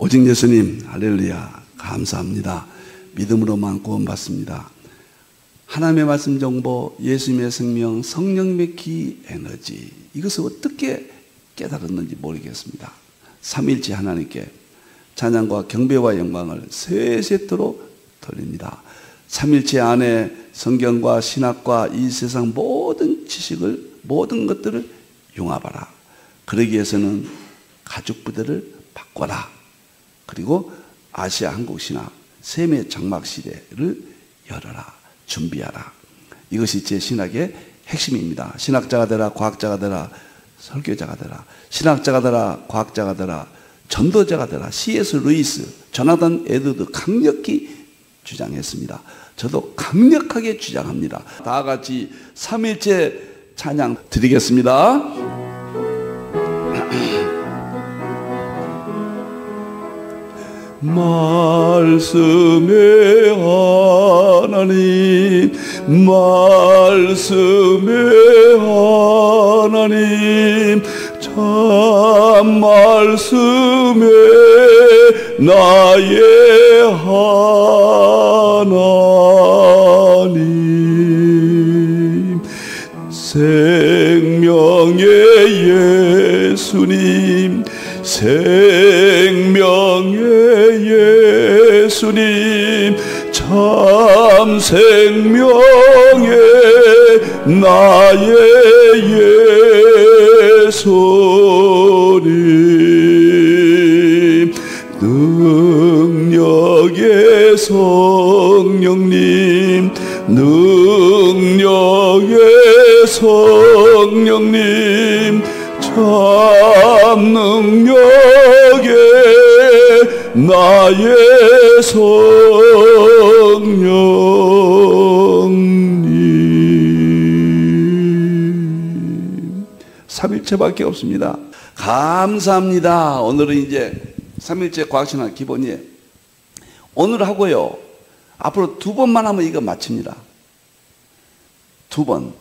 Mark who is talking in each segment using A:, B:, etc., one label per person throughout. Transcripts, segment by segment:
A: 오직 예수님, 할렐루야, 감사합니다. 믿음으로만 구원받습니다. 하나님의 말씀 정보, 예수님의 생명, 성령님의 기 에너지, 이것을 어떻게 깨달았는지 모르겠습니다. 삼일째 하나님께 찬양과 경배와 영광을 세세토록 돌립니다. 삼일째 안에 성경과 신학과 이 세상 모든 지식을, 모든 것들을 융합하라. 그러기 위해서는 가죽 부대를 바꿔라. 그리고 아시아 한국 신학 셈의 장막 시대를 열어라. 준비하라. 이것이 제 신학의 핵심입니다. 신학자가 되라, 과학자가 되라, 설교자가 되라. 신학자가 되라, 과학자가 되라, 전도자가 되라. C.S. 루이스, 조나단 에드워드 강력히 주장했습니다. 저도 강력하게 주장합니다. 다 같이 삼일째 찬양 드리겠습니다. 말씀의 하나님, 말씀의 하나님, 참 말씀의 나의 하나님, 생명의 예수님, 생명의 예수님, 참 생명의 나의 예수님, 능력의 성령님, 능력의 성령님, 참 능력의 나의 성령님. 삼일체밖에 없습니다. 감사합니다. 오늘은 이제 삼일체 과학신학 기본이에요. 오늘 하고요, 앞으로 2번만 하면 이거 마칩니다. 2번.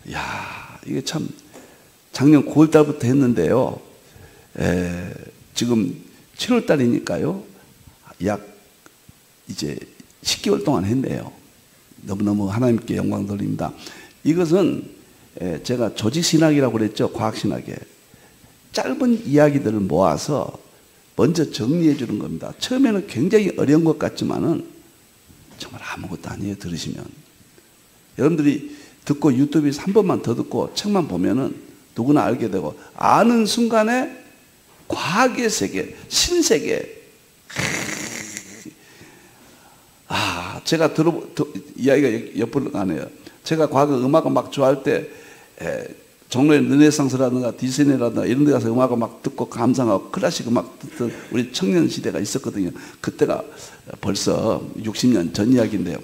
A: 이야, 이게 참 작년 9월달부터 했는데요, 지금 7월달이니까요 약 이제 10개월 동안 했네요. 너무너무 하나님께 영광 돌립니다. 이것은 제가 조직신학이라고 그랬죠. 과학신학에 짧은 이야기들을 모아서 먼저 정리해 주는 겁니다. 처음에는 굉장히 어려운 것 같지만은 정말 아무것도 아니에요. 들으시면 여러분들이 듣고 유튜브에서 한 번만 더 듣고 책만 보면은 누구나 알게 되고, 아는 순간에 과학의 세계, 신세계. 제가 이야기가 옆으로 가네요. 제가 과거 음악을 막 좋아할 때 종로의 르네상스라든가 디즈니라든가 이런 데 가서 음악을 막 듣고 감상하고 클래식 음악 듣던 우리 청년 시대가 있었거든요. 그때가 벌써 60년 전 이야기인데요.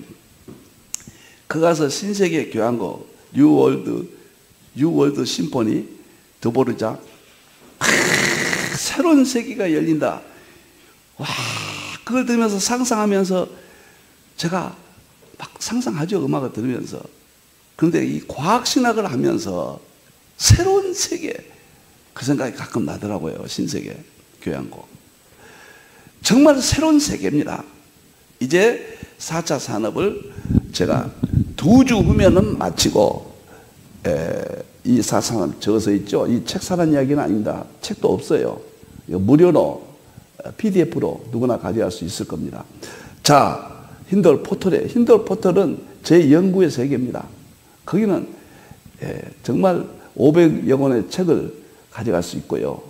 A: 그 가서 신세계 교향곡 뉴월드 심포니 드보르자, 새로운 세계가 열린다. 와, 그걸 들으면서 상상하면서 제가 막 상상하죠. 음악을 들으면서. 그런데 이 과학신학을 하면서 새로운 세계, 그 생각이 가끔 나더라고요. 신세계 교향곡. 정말 새로운 세계입니다. 이제 4차 산업을 제가 2주 후면은 마치고, 이 4차 산업 적어서 있죠. 이 책 사는 이야기는 아닙니다. 책도 없어요. 무료로 PDF로 누구나 가져갈 수 있을 겁니다. 자, 힌들 포털에, 힌들 포털은 제 연구의 세계입니다. 거기는 정말 500여 권의 책을 가져갈 수 있고요.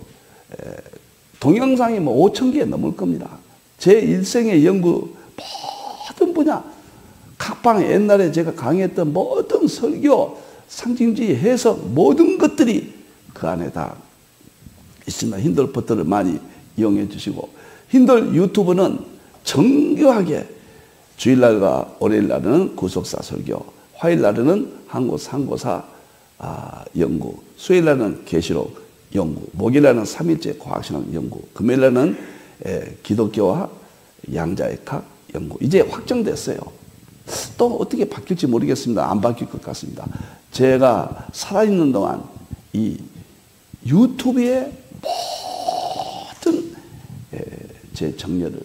A: 동영상이 뭐 5,000개 넘을 겁니다. 제 일생의 연구 모든 분야, 각방에 옛날에 제가 강의했던 모든 설교, 상징주의 해석, 모든 것들이 그 안에 다 있습니다. 힌들 포털을 많이 이용해 주시고, 힌들 유튜브는 정교하게 주일날과 월요일날은 구속사 설교, 화요일날은 한국 상고사 연구, 수요일날은 계시록 연구, 목요일날은 3일째 과학신학 연구, 금요일날은 기독교와 양자역학 연구. 이제 확정됐어요. 또 어떻게 바뀔지 모르겠습니다. 안 바뀔 것 같습니다. 제가 살아있는 동안 이 유튜브의 모든 제 정열을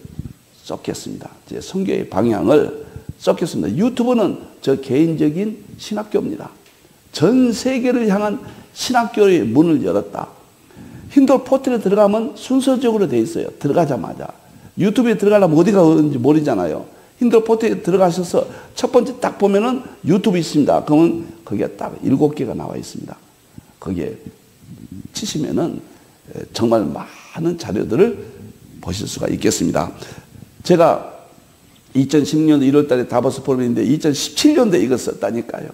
A: 쏟겠습니다. 제 선교의 방향을 쏟겠습니다. 유튜브는 저 개인적인 신학교입니다. 전 세계를 향한 신학교의 문을 열었다. 힌두 포털에 들어가면 순서적으로 돼 있어요. 들어가자마자. 유튜브에 들어가려면 어디가 어딘지 모르잖아요. 힌두 포털에 들어가셔서 첫 번째 딱 보면은 유튜브 있습니다. 그러면 거기에 딱 7개가 나와 있습니다. 거기에 치시면은 정말 많은 자료들을 보실 수가 있겠습니다. 제가 2010년 1월 달에 다보스 포럼인데 2017년도에 이거 썼다니까요.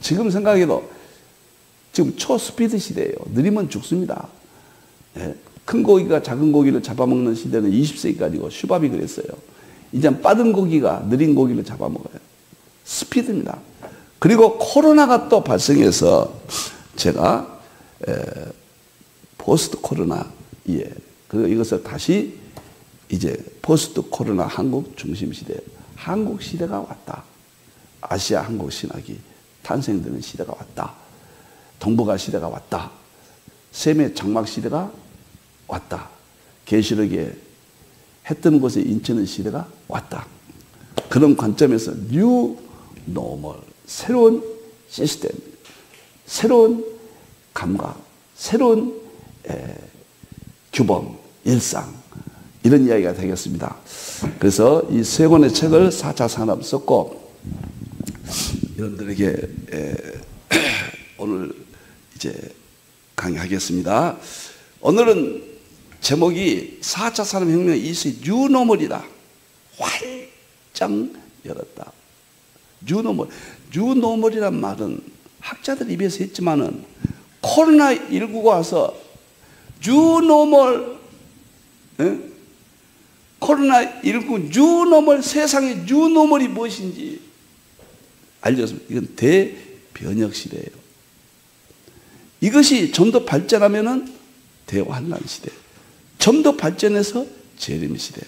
A: 지금 생각해도 지금 초스피드 시대예요. 느리면 죽습니다. 네. 큰 고기가 작은 고기를 잡아먹는 시대는 20세기까지고 슈밥이 그랬어요. 이제 빠른 고기가 느린 고기를 잡아먹어요. 스피드입니다. 그리고 코로나가 또 발생해서 제가 포스트 코로나 이것을 다시 이제 포스트 코로나 한국 중심 시대, 한국 시대가 왔다. 아시아 한국 신학이 탄생되는 시대가 왔다. 동북아 시대가 왔다. 셈의 장막 시대가 왔다. 계시록에 해 뜨는 곳에 인치는 시대가 왔다. 그런 관점에서 뉴 노멀, 새로운 시스템, 새로운 감각, 새로운 규범, 일상 이런 이야기가 되겠습니다. 그래서 이 세 권의 책을 4차 산업 썼고 여러분들에게 오늘 이제 강의하겠습니다. 오늘은 제목이 4차 산업혁명 이시 뉴노멀이다. 활짝 열었다. 뉴노멀. 뉴노멀이란 말은 학자들 입에서 했지만은 코로나19가 와서 뉴노멀, 코로나19 뉴노멀, 세상의 뉴노멀이 무엇인지 알려줬습니다. 이건 대변혁 시대예요. 이것이 좀 더 발전하면은 대환란 시대. 좀 더 발전해서 재림 시대.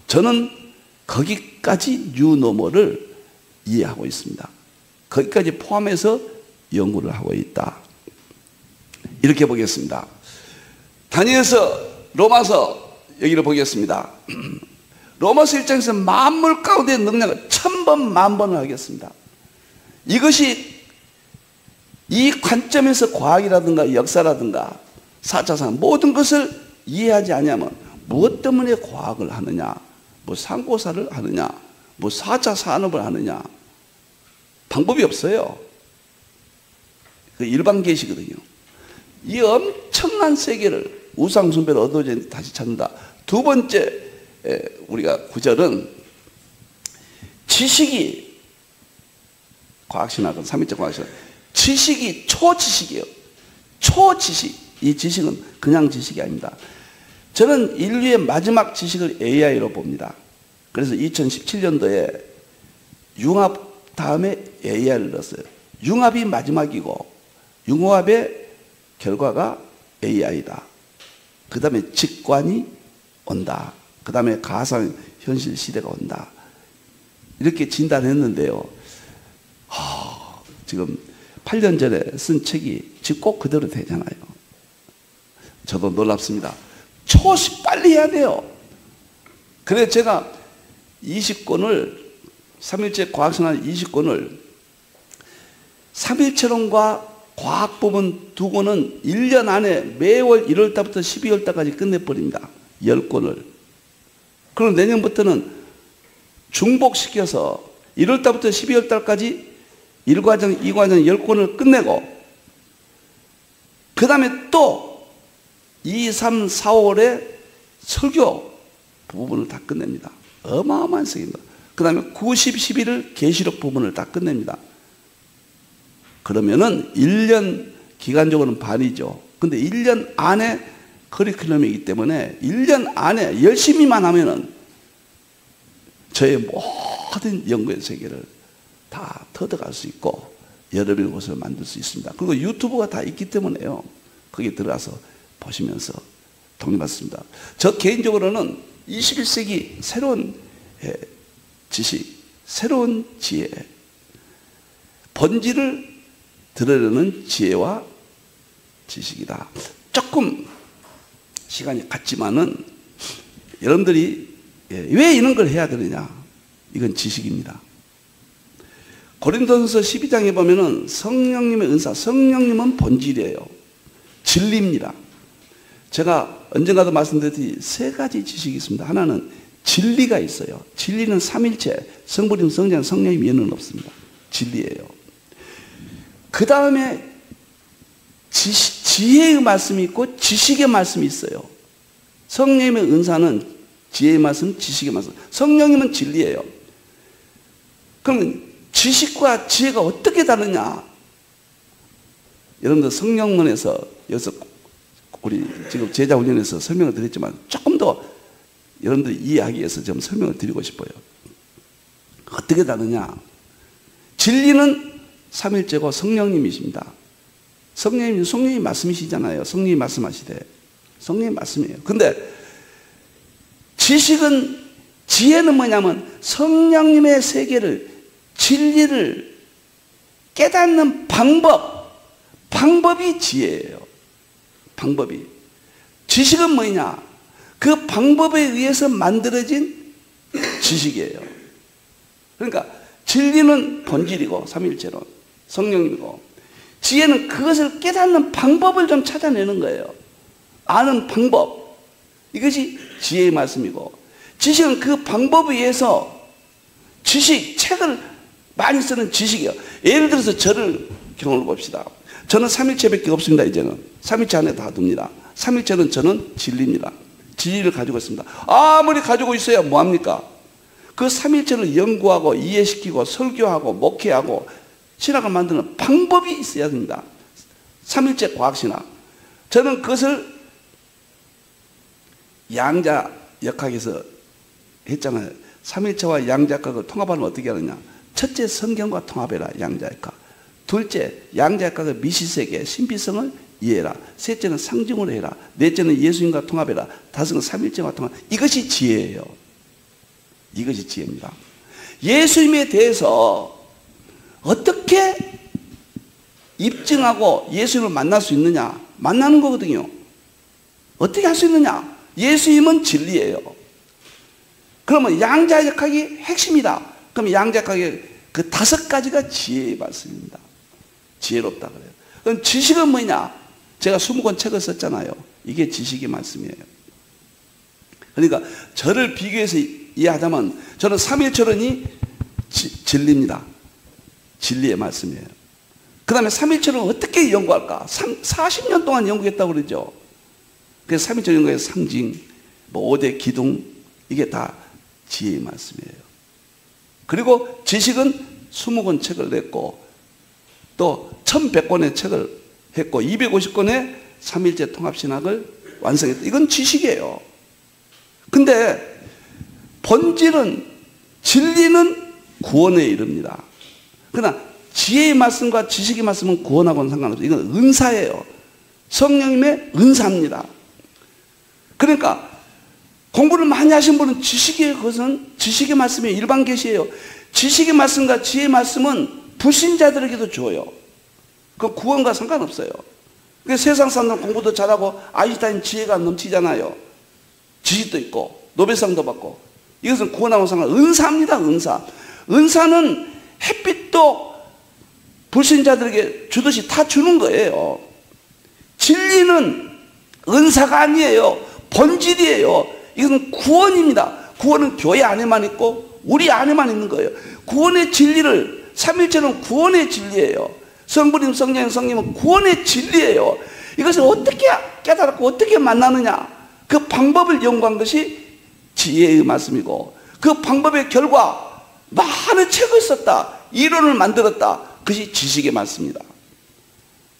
A: 저는 거기까지 뉴노멀을 이해하고 있습니다. 거기까지 포함해서 연구를 하고 있다. 이렇게 보겠습니다. 다니엘서 로마서 여기를 보겠습니다. 로마서 1장에서 만물 가운데 능력을 1000번 만번을 하겠습니다. 이것이 이 관점에서 과학이라든가 역사라든가 4차 산업 모든 것을 이해하지 않으면 무엇 때문에 과학을 하느냐, 뭐 상고사를 하느냐, 뭐 4차 산업을 하느냐 방법이 없어요. 그 일반 계시거든요. 이 엄청난 세계를 우상숭배를 얻어져 다시 찾는다. 두 번째 우리가 구절은 지식이 과학신학은 3일째 과학신학 지식이 초지식이에요. 초지식. 이 지식은 그냥 지식이 아닙니다. 저는 인류의 마지막 지식을 AI로 봅니다. 그래서 2017년도에 융합 다음에 AI를 넣었어요. 융합이 마지막이고 융합의 결과가 AI다. 그 다음에 직관이 온다. 그 다음에 가상현실 시대가 온다. 이렇게 진단했는데요. 지금 8년 전에 쓴 책이 지금 꼭 그대로 되잖아요. 저도 놀랍습니다. 초시 빨리 해야 돼요. 그래서 제가 20권을 3일째 과학신학 20권을 3일체론과 과학 부분 두 권은 1년 안에 매월 1월 달부터 12월 달까지 끝내버립니다. 10권을. 그럼 내년부터는 중복시켜서 1월 달부터 12월 달까지 1과정, 2과정 10권을 끝내고 그 다음에 또 2, 3, 4월에 설교 부분을 다 끝냅니다. 어마어마한 책입니다. 그 다음에 9, 10, 11을 계시록 부분을 다 끝냅니다. 그러면은 1년 기간적으로는 반이죠. 근데 1년 안에 커리큘럼이기 때문에 1년 안에 열심히만 하면은 저의 모든 연구의 세계를 다 터득할 수 있고 여러분의 곳을 만들 수 있습니다. 그리고 유튜브가 다 있기 때문에요. 거기 들어가서 보시면서 독립받습니다. 저 개인적으로는 21세기 새로운 지식, 새로운 지혜, 본질을 들으려는 지혜와 지식이다. 조금 시간이 갔지만은 여러분들이 왜 이런 걸 해야 되느냐? 이건 지식입니다. 고린도전서 12장에 보면은 성령님의 은사, 성령님은 본질이에요. 진리입니다. 제가 언젠가도 말씀드렸듯이 세 가지 지식이 있습니다. 하나는 진리가 있어요. 진리는 삼일체, 성부님, 성자, 성령님 예는 없습니다. 진리예요. 그 다음에 지혜의 말씀이 있고 지식의 말씀이 있어요. 성령님의 은사는 지혜의 말씀, 지식의 말씀. 성령님은 진리예요. 그러면 지식과 지혜가 어떻게 다르냐? 여러분들 성령론에서 여기서 우리 지금 제자 훈련에서 설명을 드렸지만 조금 더 여러분들 이해하기 위해서 좀 설명을 드리고 싶어요. 어떻게 다르냐? 진리는 삼일체고 성령님이십니다. 성령님이 말씀이시잖아요. 성령이 말씀하시되. 성령이 말씀이에요. 근데 지식은, 지혜는 뭐냐면 성령님의 세계를, 진리를 깨닫는 방법이 지혜예요. 방법이. 지식은 뭐냐? 그 방법에 의해서 만들어진 지식이에요. 그러니까 진리는 본질이고 삼일체론 성령님이고, 지혜는 그것을 깨닫는 방법을 좀 찾아내는 거예요. 아는 방법. 이것이 지혜의 말씀이고, 지식은 그 방법에 의해서 책을 많이 쓰는 지식이에요. 예를 들어서 저를 경험을 봅시다. 저는 삼일체밖에 없습니다. 이제는 삼일체 안에 다 둡니다. 삼일체는 저는 진리입니다. 진리를 가지고 있습니다. 아무리 가지고 있어야 뭐합니까? 그 삼일체를 연구하고 이해시키고 설교하고 목회하고 신학을 만드는 방법이 있어야 됩니다. 삼일체 과학신학. 저는 그것을 양자 역학에서 했잖아요. 삼일체와 양자역학을 통합하면 어떻게 하느냐? 첫째, 성경과 통합해라. 양자역학. 둘째, 양자역학의 미시세계 신비성을 이해해라. 셋째는 상징으로 해라. 넷째는 예수님과 통합해라. 다섯은 삼일체와 통합. 이것이 지혜예요. 이것이 지혜입니다. 예수님에 대해서 어떻게 입증하고 예수님을 만날 수 있느냐? 만나는 거거든요. 어떻게 할 수 있느냐? 예수님은 진리예요. 그러면 양자역학이 핵심이다. 그럼 양자역학의 그 5가지가 지혜의 말씀입니다. 지혜롭다 그래요. 그럼 지식은 뭐냐? 제가 20권 책을 썼잖아요. 이게 지식의 말씀이에요. 그러니까 저를 비교해서 이해하자면 저는 삼일체론이 진리입니다. 진리의 말씀이에요. 그 다음에 삼일체론을 어떻게 연구할까? 40년 동안 연구했다고 그러죠. 그래서 삼일체 연구의 상징, 5대 기둥, 이게 다 지혜의 말씀이에요. 그리고 지식은 20권 책을 냈고 또 1100권의 책을 했고 250권의 삼일체 통합신학을 완성했다. 이건 지식이에요. 근데 본질은, 진리는 구원에 이릅니다. 그러나 지혜의 말씀과 지식의 말씀은 구원하고는 상관없어요. 이건 은사예요. 성령님의 은사입니다. 그러니까 공부를 많이 하신 분은 지식이에요. 그것은 지식의 말씀이 일반 계시예요. 지식의 말씀과 지혜의 말씀은 불신자들에게도 줘요. 그 구원과 상관없어요. 세상 사람들은 공부도 잘하고 아인슈타인 지혜가 넘치잖아요. 지식도 있고 노벨상도 받고. 이것은 구원하고 상관없어요. 은사입니다. 은사. 은사는 햇빛도 불신자들에게 주듯이 다 주는 거예요. 진리는 은사가 아니에요. 본질이에요. 이것은 구원입니다. 구원은 교회 안에만 있고 우리 안에만 있는 거예요. 구원의 진리를, 삼일체는 구원의 진리예요. 성부님, 성령, 성령은 구원의 진리예요. 이것을 어떻게 깨달았고 어떻게 만나느냐? 그 방법을 연구한 것이 지혜의 말씀이고, 그 방법의 결과 많은 책을 썼다. 이론을 만들었다. 그것이 지식의 말씀입니다.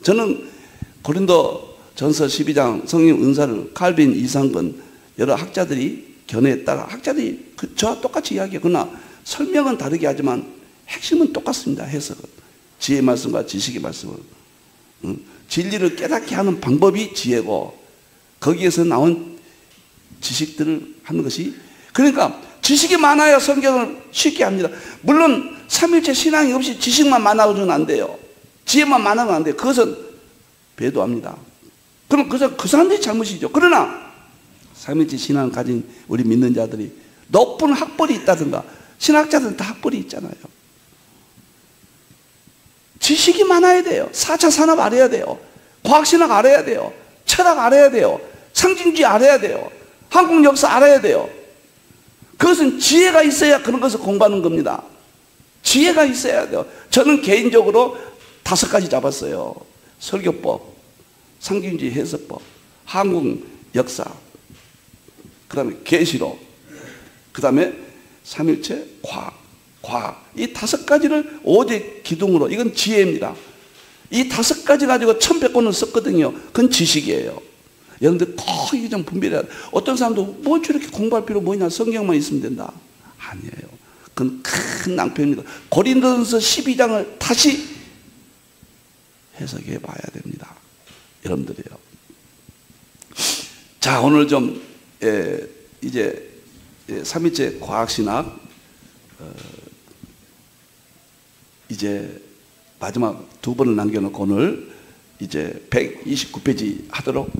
A: 저는 고린도 전서 12장 성령 은사를 칼빈, 이상근 여러 학자들이 견해했다가 학자들이 저와 똑같이 이야기해요. 그러나 설명은 다르게 하지만 핵심은 똑같습니다. 해석은. 지혜의 말씀과 지식의 말씀은. 진리를 깨닫게 하는 방법이 지혜고 거기에서 나온 지식들을 하는 것이, 그러니까 지식이 많아야 성경을 쉽게 합니다. 물론 삼일체 신앙이 없이 지식만 많아서는 안 돼요. 지혜만 많으면 안 돼요. 그것은 배도합니다. 그럼 그 사람들이 잘못이죠. 그러나 삼일째 신앙을 가진 우리 믿는 자들이 높은 학벌이 있다든가, 신학자들은 다 학벌이 있잖아요. 지식이 많아야 돼요. 4차 산업 알아야 돼요. 과학신학 알아야 돼요. 철학 알아야 돼요. 상징주의 알아야 돼요. 한국 역사 알아야 돼요. 그것은 지혜가 있어야 그런 것을 공부하는 겁니다. 지혜가 있어야 돼요. 저는 개인적으로 5가지 잡았어요. 설교법, 상징주의 해석법, 한국 역사, 그 다음에 계시록, 그 다음에 삼일체, 과학. 이 5가지를 오직 기둥으로, 이건 지혜입니다. 이 5가지 가지고 1100권을 썼거든요. 그건 지식이에요. 여러분들 꼭 이게 좀 분별해야 돼요. 어떤 사람도 뭐 저렇게 공부할 필요 뭐냐, 성경만 있으면 된다. 아니에요. 그건 큰 낭패입니다. 고린도전서 12장을 다시 해석해 봐야 됩니다. 여러분들이요. 자, 오늘 좀 이제 3일째 과학신학 이제 마지막 2번을 남겨놓고 오늘 이제 129페이지 하도록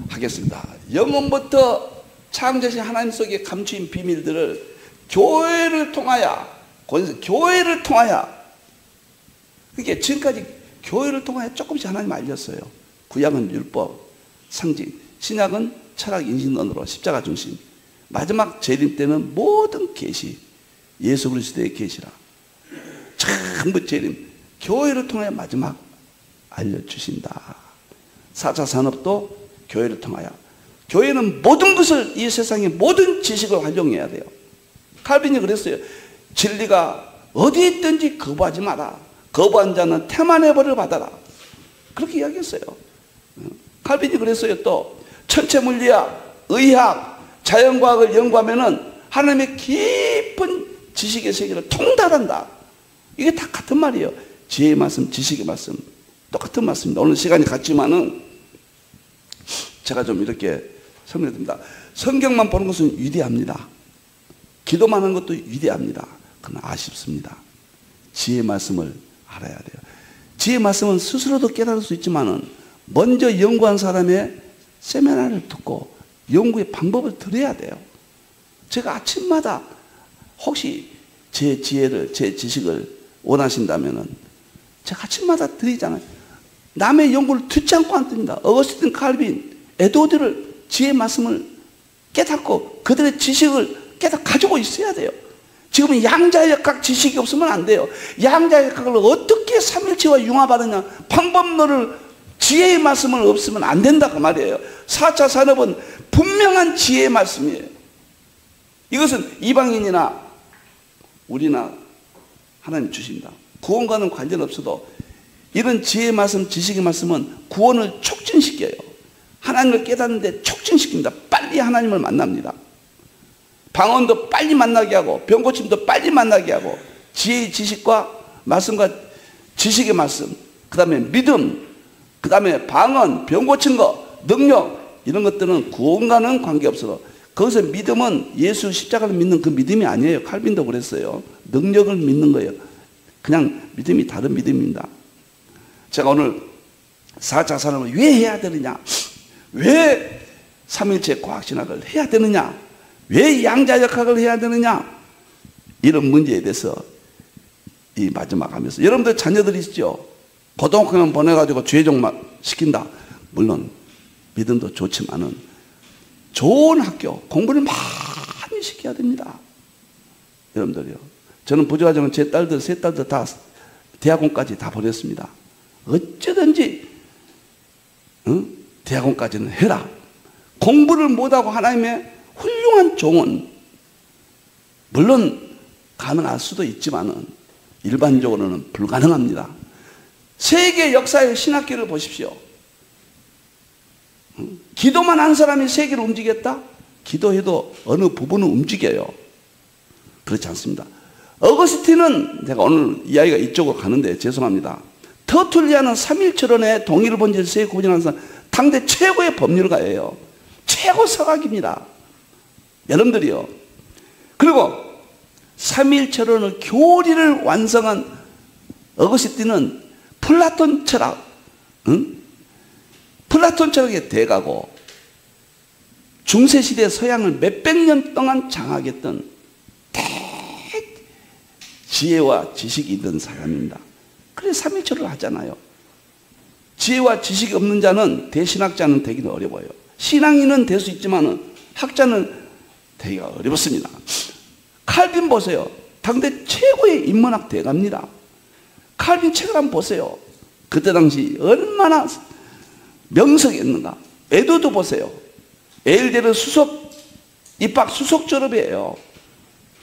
A: 하겠습니다. 영원부터 창조신 하나님 속에 감추인 비밀들을 교회를 통하여, 그게 지금까지 교회를 통하여 조금씩 하나님 알렸어요. 구약은 율법, 상징, 신약은 철학, 인신론으로 십자가 중심, 마지막 재림 때는 모든 계시, 예수 그리스도의 계시라, 전부 재림, 교회를 통하여 마지막 알려주신다. 4차 산업도 교회를 통하여. 교회는 모든 것을, 이 세상의 모든 지식을 활용해야 돼요. 칼빈이 그랬어요. 진리가 어디 있든지 거부하지 마라. 거부한 자는 태만의 벌을 받아라. 그렇게 이야기했어요. 칼빈이 그랬어요. 또 천체물리학, 의학, 자연과학을 연구하면은 하나님의 깊은 지식의 세계를 통달한다. 이게 다 같은 말이에요. 지혜의 말씀, 지식의 말씀, 똑같은 말씀입니다. 오늘 시간이 같지만은 제가 좀 이렇게 설명드립니다. 성경만 보는 것은 위대합니다. 기도만 하는 것도 위대합니다. 그러나 아쉽습니다. 지혜의 말씀을 알아야 돼요. 지혜의 말씀은 스스로도 깨달을 수 있지만은 먼저 연구한 사람의 세미나를 듣고 연구의 방법을 들어야 돼요. 제가 아침마다 혹시 제 지혜를, 제 지식을 원하신다면은 제가 아침마다 드리잖아요. 남의 연구를 듣지 않고 안 듭니다. 어거스틴, 칼빈, 에드워드를 지혜의 말씀을 깨닫고 그들의 지식을 가지고 있어야 돼요. 지금은 양자역학 지식이 없으면 안 돼요. 양자역학을 어떻게 삼일체와 융합하느냐 방법론을, 지혜의 말씀은 없으면 안 된다 그 말이에요. 4차 산업은 분명한 지혜의 말씀이에요. 이것은 이방인이나 우리나 하나님 주신다. 구원과는 관련 없어도 이런 지혜의 말씀, 지식의 말씀은 구원을 촉진시켜요. 하나님을 깨닫는데 촉진시킵니다. 빨리 하나님을 만납니다. 방언도 빨리 만나게 하고 병고침도 빨리 만나게 하고 지혜의 지식과 말씀과 지식의 말씀, 그 다음에 믿음, 그 다음에 방언, 병고친 거, 능력, 이런 것들은 구원과는 관계없어도 거기서 믿음은 예수 십자가를 믿는 그 믿음이 아니에요. 칼빈도 그랬어요. 능력을 믿는 거예요. 그냥 믿음이 다른 믿음입니다. 제가 오늘 4차 산업을 왜 해야 되느냐, 왜 삼일체 과학신학을 해야 되느냐, 왜 양자역학을 해야 되느냐, 이런 문제에 대해서 이 마지막 하면서, 여러분들 자녀들이 있죠. 고등학교만 보내가지고 죄종만 시킨다. 물론 믿음도 좋지만은 좋은 학교, 공부를 많이 시켜야 됩니다. 여러분들이요. 저는 부조가정은 제 딸들, 세 딸들 다 대학원까지 다 보냈습니다. 어쩌든지 대학원까지는 해라. 공부를 못하고 하나님의 훌륭한 종은 물론 가능할 수도 있지만은 일반적으로는 불가능합니다. 세계 역사의 신학기를 보십시오. 기도만 한 사람이 세계를 움직였다? 기도해도 어느 부분은 움직여요. 그렇지 않습니다. 어거스틴은, 제가 오늘 이야기가 이쪽으로 가는데 죄송합니다. 터툴리아는 삼일철론의 동일을 본질 세계 구분하는 사람, 당대 최고의 법률가예요. 최고 서각입니다. 여러분들이요. 그리고 삼일철론의 교리를 완성한 어거스틴은 플라톤 철학, 플라톤 철학의 대가고 중세시대 서양을 몇백 년 동안 장악했던 지혜와 지식이 있던 사람입니다. 그래서 삼일체를 하잖아요. 지혜와 지식이 없는 자는 대신학자는 되기는 어려워요. 신앙인은 될 수 있지만 학자는 되기가 어렵습니다. 칼빈 보세요. 당대 최고의 인문학 대가입니다. 칼빈 책을 한번 보세요. 그때 당시 얼마나 명석했는가. 에도도 보세요. 에일대를 입학 수석 졸업이에요.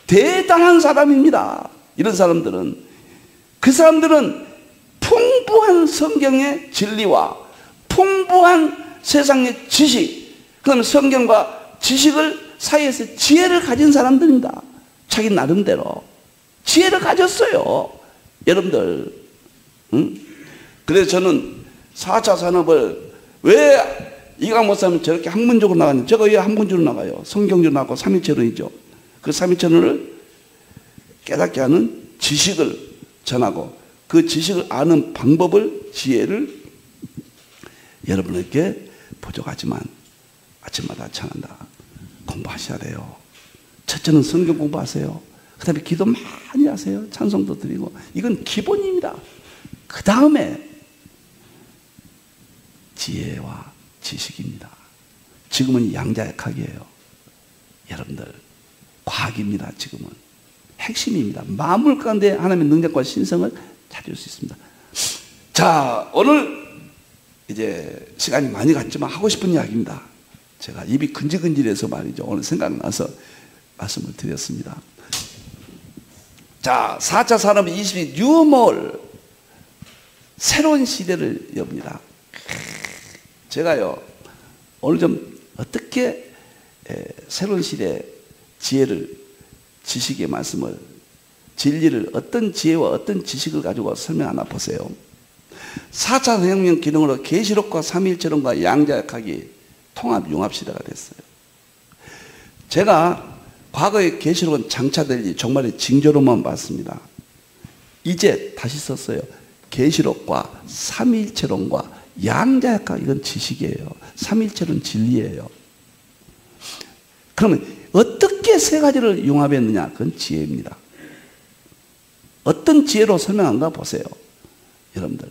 A: 대단한 사람입니다. 이런 사람들은, 그 사람들은 풍부한 성경의 진리와 풍부한 세상의 지식, 그다음에 성경과 지식을 사이에서 지혜를 가진 사람들입니다. 자기 나름대로 지혜를 가졌어요. 여러분들, 그래서 저는 4차 산업을 왜 이강 목사님 저렇게 학문적으로 나가는지, 제가 왜 학문적으로 나가요? 성경적으로 나가고 삼위체론이죠. 그 삼위체론을 깨닫게 하는 지식을 전하고, 그 지식을 아는 방법을, 지혜를 여러분에게 부족하지만 아침마다 찬한다. 공부하셔야 돼요. 첫째는 성경 공부하세요. 그 다음에 기도 많이 하세요. 찬송도 드리고. 이건 기본입니다. 그 다음에 지혜와 지식입니다. 지금은 양자역학이에요. 여러분들, 과학입니다. 지금은 핵심입니다. 만물 가운데 하나님의 능력과 신성을 찾을 수 있습니다. 자, 오늘 이제 시간이 많이 갔지만 하고 싶은 이야기입니다. 제가 입이 근질근질해서 말이죠. 오늘 생각나서 말씀을 드렸습니다. 자, 4차 산업 22 뉴몰, 새로운 시대를 엽니다. 제가요, 오늘 좀 어떻게 새로운 시대 지혜를, 지식의 말씀을, 진리를 어떤 지혜와 어떤 지식을 가지고 설명하나 보세요. 4차 혁명 기능으로 계시록과 삼위일체론과 양자역학이 통합 융합 시대가 됐어요. 제가 과거의 계시록은 장차될지 종말의 징조로만 봤습니다. 이제 다시 썼어요. 계시록과 삼위일체론과 양자역학, 이건 지식이에요. 삼위일체론 진리예요. 그러면 어떻게 세 가지를 융합했느냐? 그건 지혜입니다. 어떤 지혜로 설명한가 보세요. 여러분들.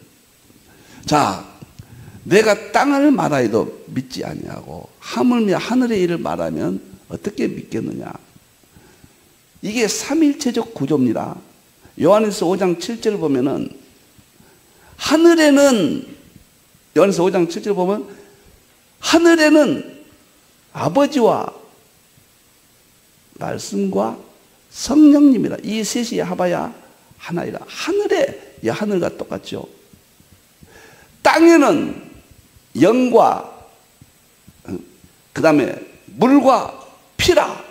A: 자, 내가 땅을 말하여도 믿지 아니하고 하물며 하늘의 일을 말하면 어떻게 믿겠느냐? 이게 삼위일체적 구조입니다. 요한일서 5장 7절을 보면은 하늘에는, 요한일서 5장 7절을 보면 하늘에는 아버지와 말씀과 성령님이라, 이 셋이 합하여 하나이라. 하늘에, 이 하늘과 똑같죠. 땅에는 영과 그 다음에 물과 피라.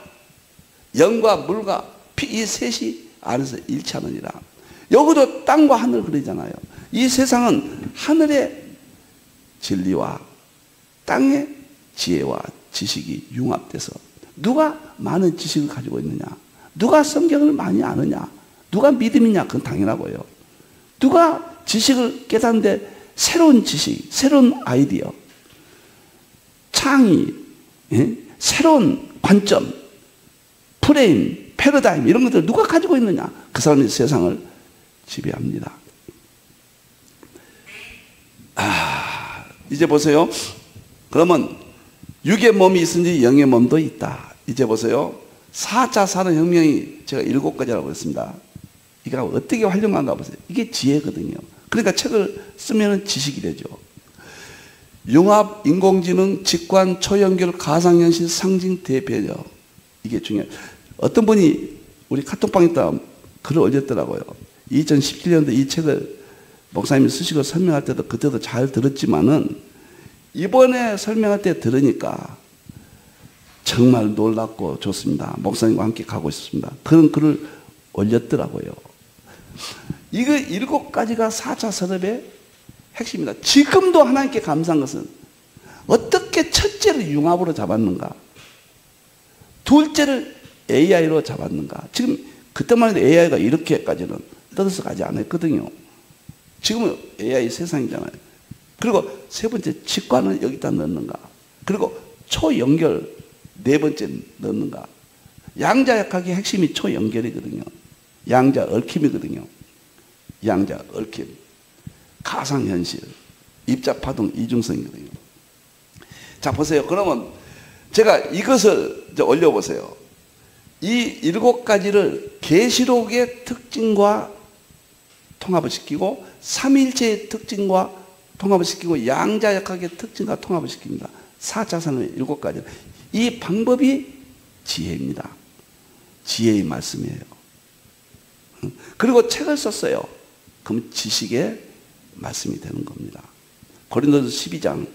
A: 영과 물과 피, 이 셋이 안에서 일치하느니라. 여기도 땅과 하늘 그러잖아요. 이 세상은 하늘의 진리와 땅의 지혜와 지식이 융합돼서, 누가 많은 지식을 가지고 있느냐, 누가 성경을 많이 아느냐, 누가 믿음이냐, 그건 당연하고요. 누가 지식을 깨닫는데 새로운 지식, 새로운 아이디어, 창의, 새로운 관점, 프레임, 패러다임, 이런 것들을 누가 가지고 있느냐, 그 사람이 세상을 지배합니다. 이제 보세요. 그러면 육의 몸이 있으니 영의 몸도 있다. 이제 보세요. 4차 산업혁명이 제가 7가지라고 했습니다. 이거 어떻게 활용한가 보세요. 이게 지혜거든요. 그러니까 책을 쓰면 지식이 되죠. 융합, 인공지능, 직관, 초연결, 가상현실, 상징, 대변형. 이게 중요해요. 어떤 분이 우리 카톡방에 있다 글을 올렸더라고요. 2017년도에 이 책을 목사님이 쓰시고 설명할 때도 그때도 잘 들었지만은 이번에 설명할 때 들으니까 정말 놀랍고 좋습니다. 목사님과 함께 가고 싶습니다. 그런 글을 올렸더라고요. 이거 7가지가 4차 산업의 핵심이다. 지금도 하나님께 감사한 것은 어떻게 첫째를 융합으로 잡았는가, 둘째를 AI로 잡았는가. 지금 그때만 해도 AI가 이렇게까지는 떠들어서 가지 않았거든요. 지금은 AI 세상이잖아요. 그리고 세 번째, 직관을 여기다 넣는가. 그리고 초연결, 네 번째 넣는가? 양자역학의 핵심이 초연결이거든요. 양자 얽힘이거든요. 양자 얽힘. 가상현실. 입자파동 이중성이거든요. 자, 보세요. 그러면 제가 이것을 이제 올려보세요. 이 7가지를 계시록의 특징과 통합을 시키고 삼위일체의 특징과 통합을 시키고 양자역학의 특징과 통합을 시킵니다. 4차 산업의 7가지. 이 방법이 지혜입니다. 지혜의 말씀이에요. 그리고 책을 썼어요. 그럼 지식의 말씀이 되는 겁니다. 고린도서 12장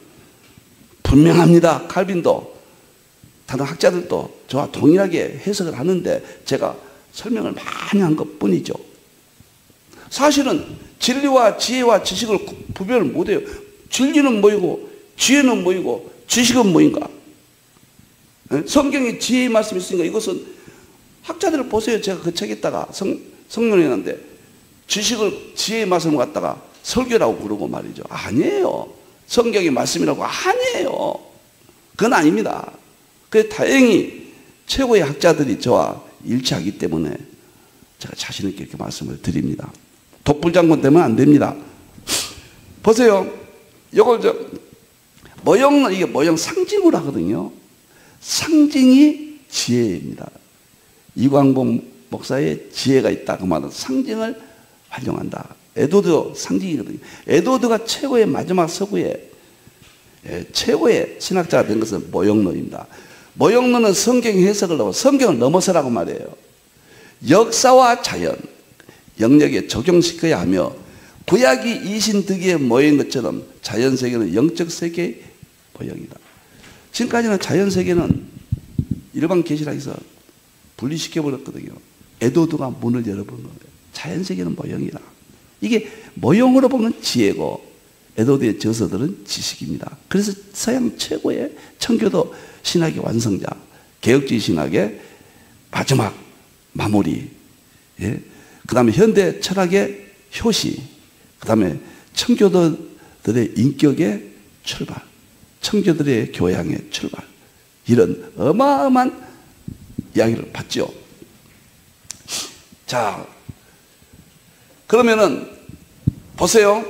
A: 분명합니다. 칼빈도 다른 학자들도 저와 동일하게 해석을 하는데 제가 설명을 많이 한 것뿐이죠. 사실은 진리와 지혜와 지식을 구별을 못해요. 진리는 뭐이고 지혜는 뭐이고 지식은 뭐인가? 성경에 지혜의 말씀이 있으니까 이것은 학자들을 보세요. 제가 그 책에다가 성론했는데 지식을 지혜의 말씀을 갖다가 설교라고 부르고 말이죠. 아니에요. 성경의 말씀이라고 아니에요. 그건 아닙니다. 그래서 다행히 최고의 학자들이 저와 일치하기 때문에 제가 자신 있게 이렇게 말씀을 드립니다. 독불장군 되면 안 됩니다. 보세요. 이걸 모형, 이게 모형 상징으로 하거든요. 상징이 지혜입니다. 이광범 목사의 지혜가 있다. 그 말은 상징을 활용한다. 에도드 상징이거든요. 에도드가 최고의 마지막 서구에 최고의 신학자가 된 것은 모형론입니다. 모형론은 성경 해석을 넘어 성경을 넘어서라고 말해요. 역사와 자연 영역에 적용시켜야 하며 구약이 이신득의 모형인 것처럼 자연세계는 영적 세계의 모형이다. 지금까지는 자연세계는 일반 계시락에서 분리시켜버렸거든요. 에도드가 문을 열어본 거예요. 자연세계는 모형이다. 이게 모형으로 보면 지혜고 에도드의 저서들은 지식입니다. 그래서 서양 최고의 청교도 신학의 완성자, 개혁주의 신학의 마지막 마무리, 예? 그 다음에 현대 철학의 효시, 그 다음에 청교도들의 인격의 출발, 청교도들의 교양의 출발, 이런 어마어마한 이야기를 봤죠. 자, 그러면은 보세요.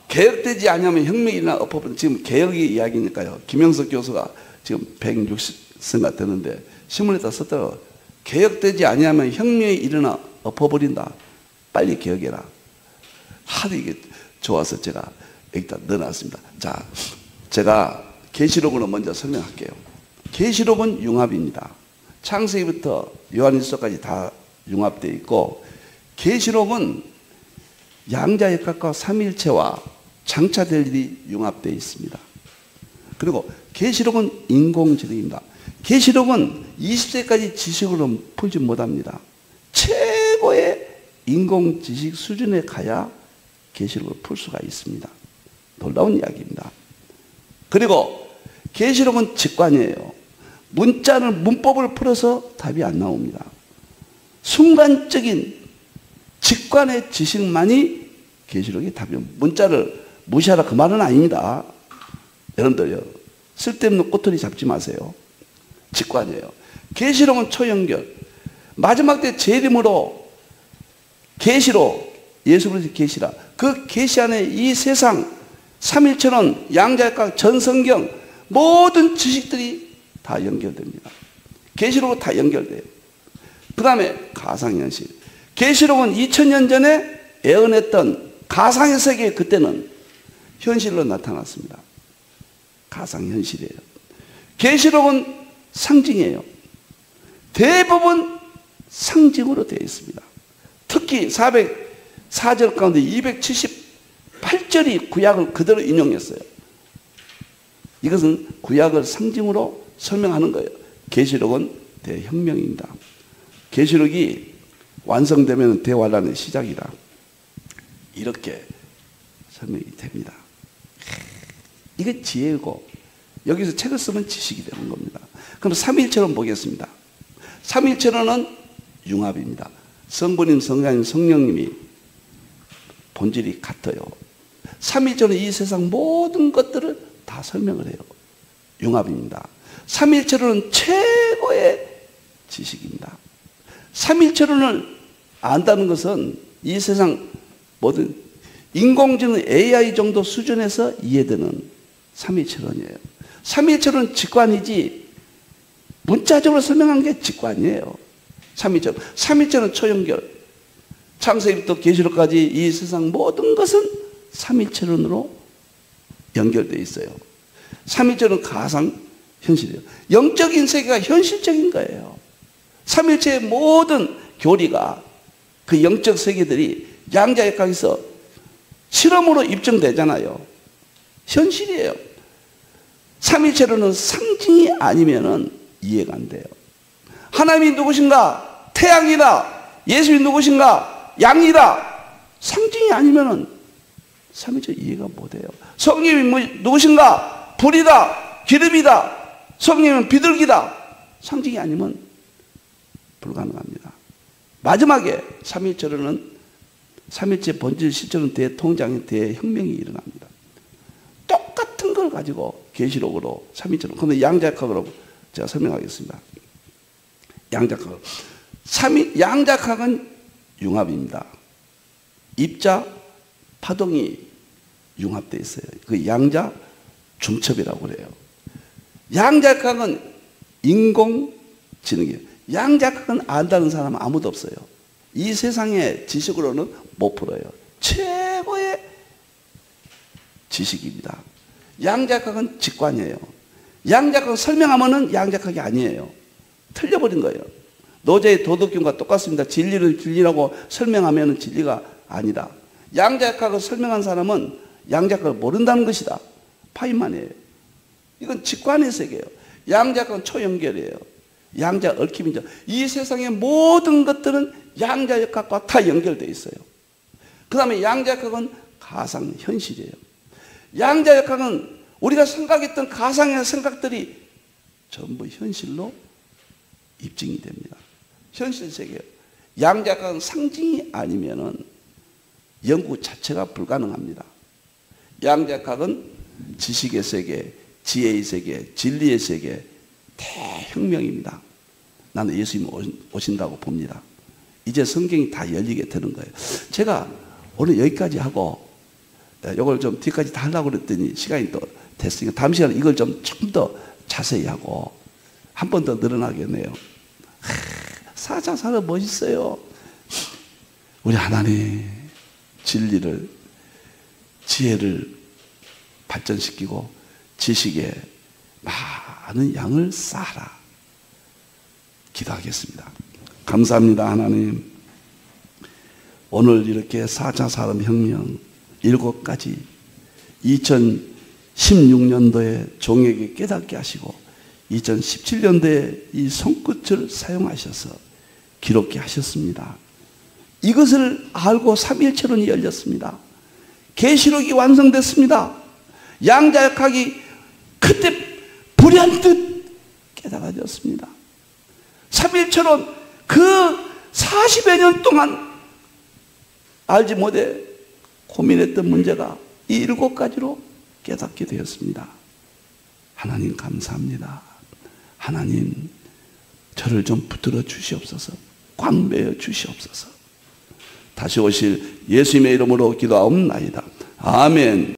A: 개혁되지 않으면 혁명이 일어나 엎어버린, 지금 개혁의 이야기니까요. 김영석 교수가 지금 160세가 되는데 신문에다 썼더라고요. 개혁되지 아니하면 혁명이 일어나 엎어버린다. 빨리 개혁해라. 하도 이게 좋아서 제가 여기다 넣어놨습니다. 자, 제가 계시록으로 먼저 설명할게요. 계시록은 융합입니다. 창세기부터 요한일서까지 다 융합되어 있고, 계시록은 양자역학과 삼위일체와 장차될 일이 융합되어 있습니다. 그리고 계시록은 인공지능입니다. 계시록은 20세까지 지식으로 풀지 못합니다. 최고의 인공지식 수준에 가야 계시록을 풀 수가 있습니다. 놀라운 이야기입니다. 그리고 계시록은 직관이에요. 문법을 풀어서 답이 안 나옵니다. 순간적인 직관의 지식만이 계시록의 답이에요. 문자를 무시하라 그 말은 아닙니다. 여러분들요, 쓸데없는 꼬투리 잡지 마세요. 직관이에요. 계시록은 초연결. 마지막 때 재림으로 계시로 예수 그리스도의 계시라. 그 계시 안에 이 세상 삼일체론, 양자역학, 전성경 모든 지식들이 다 연결됩니다. 계시록은 다 연결돼요. 그 다음에 가상현실. 계시록은 2000년 전에 예언했던 가상의 세계, 그때는 현실로 나타났습니다. 가상현실이에요. 계시록은 상징이에요. 대부분 상징으로 되어 있습니다. 특히 404절 가운데 278절이 구약을 그대로 인용했어요. 이것은 구약을 상징으로 설명하는 거예요. 계시록은 대혁명입니다. 계시록이 완성되면 대환란의 시작이다. 이렇게 설명이 됩니다. 이게 지혜고, 여기서 책을 쓰면 지식이 되는 겁니다. 그럼 삼위일체론 보겠습니다. 삼위일체론은 융합입니다. 성부님, 성자님, 성령님이 본질이 같아요. 삼위일체론은 이 세상 모든 것들을 다 설명을 해요. 융합입니다. 삼일체론은 최고의 지식입니다. 삼일체론을 안다는 것은 이 세상 모든 인공지능 AI 정도 수준에서 이해되는 삼일체론이에요. 삼일체론은 직관이지 문자적으로 설명한 게 직관이에요. 삼일체는 초연결. 창세기부터 계시록까지 이 세상 모든 것은 삼일체론으로 연결되어 있어요. 삼일체는 가상 현실이에요. 영적인 세계가 현실적인 거예요. 삼일체의 모든 교리가 그 영적 세계들이 양자역학에서 실험으로 입증되잖아요. 현실이에요. 삼일체로는 상징이 아니면은 이해가 안 돼요. 하나님이 누구신가? 태양이다. 예수님이 누구신가? 양이다. 상징이 아니면은 삼일체 이해가 못해요. 성령이 누구신가? 불이다. 기름이다. 성령은 비둘기다. 상징이 아니면 불가능합니다. 마지막에 삼일체로는 삼일체 본질 실제로는 대통장의 대혁명이 일어납니다. 똑같은 걸 가지고 계시록으로 삼일체로, 그런데 양자역학으로 제가 설명하겠습니다. 양자역학. 양자역학은 융합입니다. 입자, 파동이 융합되어 있어요. 그 양자 중첩이라고 그래요. 양자역학은 인공지능이에요. 양자역학은 안다는 사람은 아무도 없어요. 이 세상의 지식으로는 못 풀어요. 최고의 지식입니다. 양자역학은 직관이에요. 양자역학은 설명하면은 양자역학이 아니에요. 틀려버린 거예요. 노제의 도덕균과 똑같습니다. 진리를 진리라고 설명하면 진리가 아니다. 양자역학을 설명한 사람은 양자역학을 모른다는 것이다. 파인만이에요. 이건 직관의 세계예요. 양자역학은 초연결이에요. 양자 얽힘이죠. 이 세상의 모든 것들은 양자역학과 다 연결되어 있어요. 그 다음에 양자역학은 가상현실이에요. 양자역학은 우리가 생각했던 가상의 생각들이 전부 현실로 입증이 됩니다. 현실 세계예요. 양자역학은 상징이 아니면은 연구 자체가 불가능합니다. 양자역학은 지식의 세계, 지혜의 세계, 진리의 세계, 대혁명입니다. 나는 예수님이 오신다고 봅니다. 이제 성경이 다 열리게 되는 거예요. 제가 오늘 여기까지 하고 이걸 좀 뒤까지 다 하려고 그랬더니 시간이 또 됐으니까 다음 시간에 이걸 좀 더 자세히 하고 한 번 더 늘어나겠네요. 사자사는 멋있어요. 우리 하나님 진리를, 지혜를 발전시키고 지식에 많은 양을 쌓아라. 기도하겠습니다. 감사합니다. 하나님, 오늘 이렇게 4차 산업혁명 7가지 2016년도에 종에게 깨닫게 하시고 2017년도에 이 손끝을 사용하셔서 기록게 하셨습니다. 이것을 알고 삼일체론이 열렸습니다. 계시록이 완성됐습니다. 양자역학이 그때 불현듯 깨달아졌습니다. 삼일체론 그 40여 년 동안 알지 못해 고민했던 문제가 이 7가지로 깨닫게 되었습니다. 하나님 감사합니다. 하나님 저를 좀 붙들어 주시옵소서. 광배어 주시옵소서. 다시 오실 예수님의 이름으로 기도하옵나이다. 아멘.